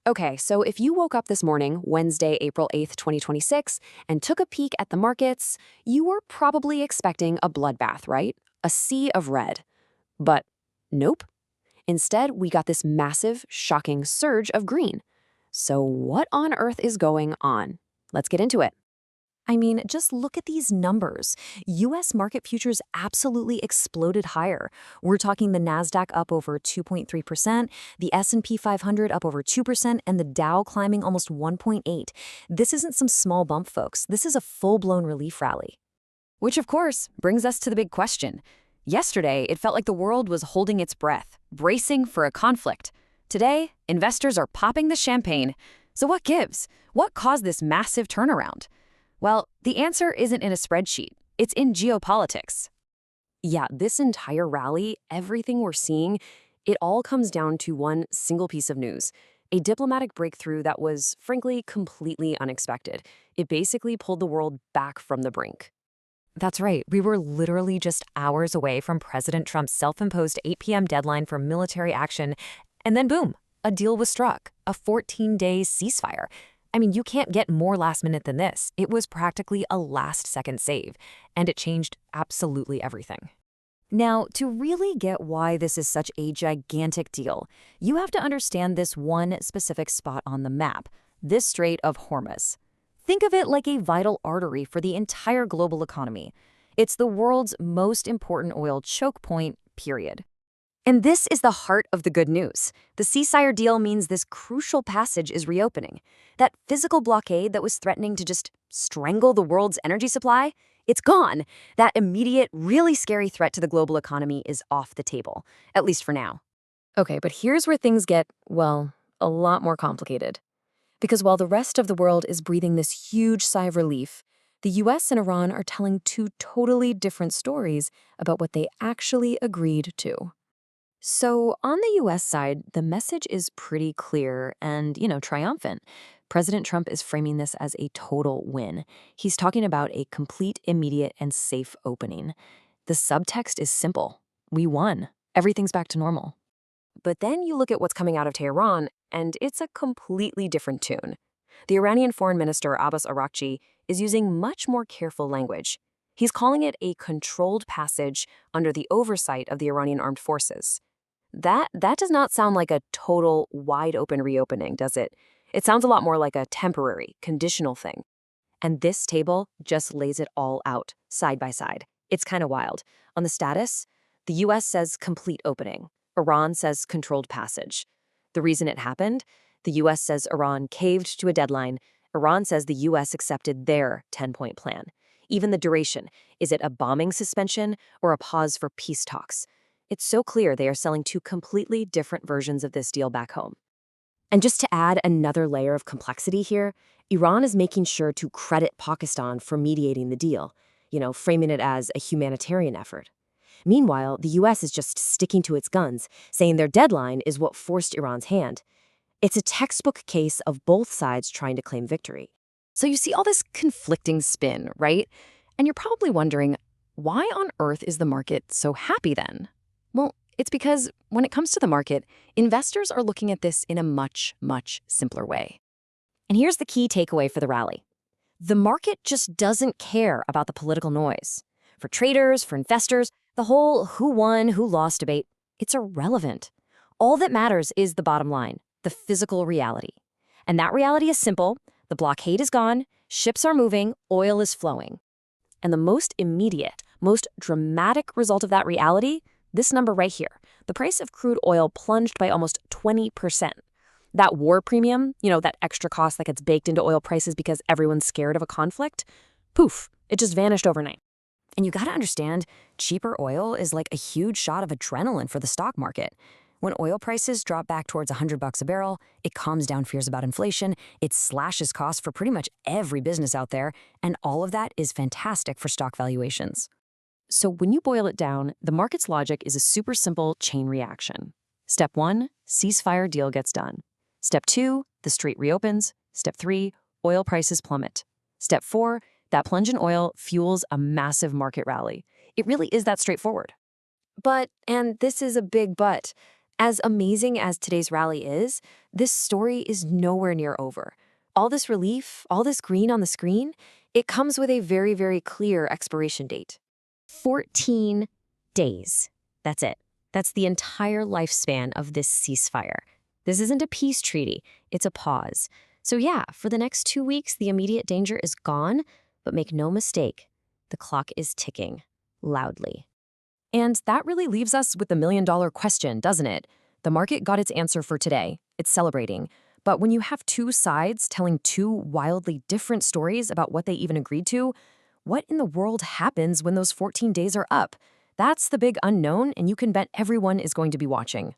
Okay, so if you woke up this morning, Wednesday, April 8th, 2026, and took a peek at the markets, you were probably expecting a bloodbath, right? A sea of red. But nope. Instead, we got this massive, shocking surge of green. So what on earth is going on? Let's get into it. I mean, just look at these numbers. US market futures absolutely exploded higher. We're talking the Nasdaq up over 2.3%, the S&P 500 up over 2%, and the Dow climbing almost 1.8. This isn't some small bump, folks. This is a full-blown relief rally. Which, of course, brings us to the big question. Yesterday, it felt like the world was holding its breath, bracing for a conflict. Today, investors are popping the champagne. So what gives? What caused this massive turnaround? Well, the answer isn't in a spreadsheet. It's in geopolitics. Yeah, this entire rally, everything we're seeing, it all comes down to one single piece of news. A diplomatic breakthrough that was, frankly, completely unexpected. It basically pulled the world back from the brink. That's right. We were literally just hours away from President Trump's self-imposed 8 p.m. deadline for military action. And then boom, a deal was struck, a 14-day ceasefire. I mean, you can't get more last minute than this. It was practically a last-second save, and it changed absolutely everything. Now, to really get why this is such a gigantic deal, you have to understand this one specific spot on the map, this Strait of Hormuz. Think of it like a vital artery for the entire global economy. It's the world's most important oil choke point, period. And this is the heart of the good news. The ceasefire deal means this crucial passage is reopening. That physical blockade that was threatening to just strangle the world's energy supply, it's gone. That immediate, really scary threat to the global economy is off the table, at least for now. Okay, but here's where things get, well, a lot more complicated. Because while the rest of the world is breathing this huge sigh of relief, the US and Iran are telling two totally different stories about what they actually agreed to. So on the US side, the message is pretty clear and, triumphant. President Trump is framing this as a total win. He's talking about a complete, immediate, and safe opening. The subtext is simple. We won. Everything's back to normal. But then you look at what's coming out of Tehran, and it's a completely different tune. The Iranian Foreign Minister Abbas Araghchi is using much more careful language. He's calling it a controlled passage under the oversight of the Iranian armed forces. That does not sound like a total, wide-open reopening, does it? It sounds a lot more like a temporary, conditional thing. And this table just lays it all out, side by side. It's kind of wild. On the status, the US says complete opening. Iran says controlled passage. The reason it happened? The US says Iran caved to a deadline. Iran says the US accepted their 10-point plan. Even the duration. Is it a bombing suspension or a pause for peace talks? It's so clear they are selling two completely different versions of this deal back home. And just to add another layer of complexity here, Iran is making sure to credit Pakistan for mediating the deal, framing it as a humanitarian effort. Meanwhile, the US is just sticking to its guns, saying their deadline is what forced Iran's hand. It's a textbook case of both sides trying to claim victory. So you see all this conflicting spin, right? And you're probably wondering, why on earth is the market so happy then? Well, it's because when it comes to the market, investors are looking at this in a much, much simpler way. And here's the key takeaway for the rally. The market just doesn't care about the political noise. For traders, for investors, the whole who won, who lost debate, it's irrelevant. All that matters is the bottom line, the physical reality. And that reality is simple. The blockade is gone, ships are moving, oil is flowing. And the most immediate, most dramatic result of that reality, this number right here, the price of crude oil plunged by almost 20%. That war premium, that extra cost that gets baked into oil prices because everyone's scared of a conflict, poof, it just vanished overnight. And you gotta understand, cheaper oil is like a huge shot of adrenaline for the stock market. When oil prices drop back towards $100 a barrel, it calms down fears about inflation, it slashes costs for pretty much every business out there, and all of that is fantastic for stock valuations. So when you boil it down, the market's logic is a super simple chain reaction. Step 1, ceasefire deal gets done. Step 2, the strait reopens. Step 3, oil prices plummet. Step 4, that plunge in oil fuels a massive market rally. It really is that straightforward. But, and this is a big but, As amazing as today's rally is, this story is nowhere near over. All this relief, all this green on the screen, it comes with a very, very clear expiration date. 14 days. That's it. That's the entire lifespan of this ceasefire. This isn't a peace treaty, it's a pause. So yeah, for the next 2 weeks, the immediate danger is gone, but make no mistake, the clock is ticking loudly. And that really leaves us with the million-dollar question, doesn't it? The market got its answer for today. It's celebrating. But when you have two sides telling two wildly different stories about what they even agreed to, what in the world happens when those 14 days are up? That's the big unknown, and you can bet everyone is going to be watching.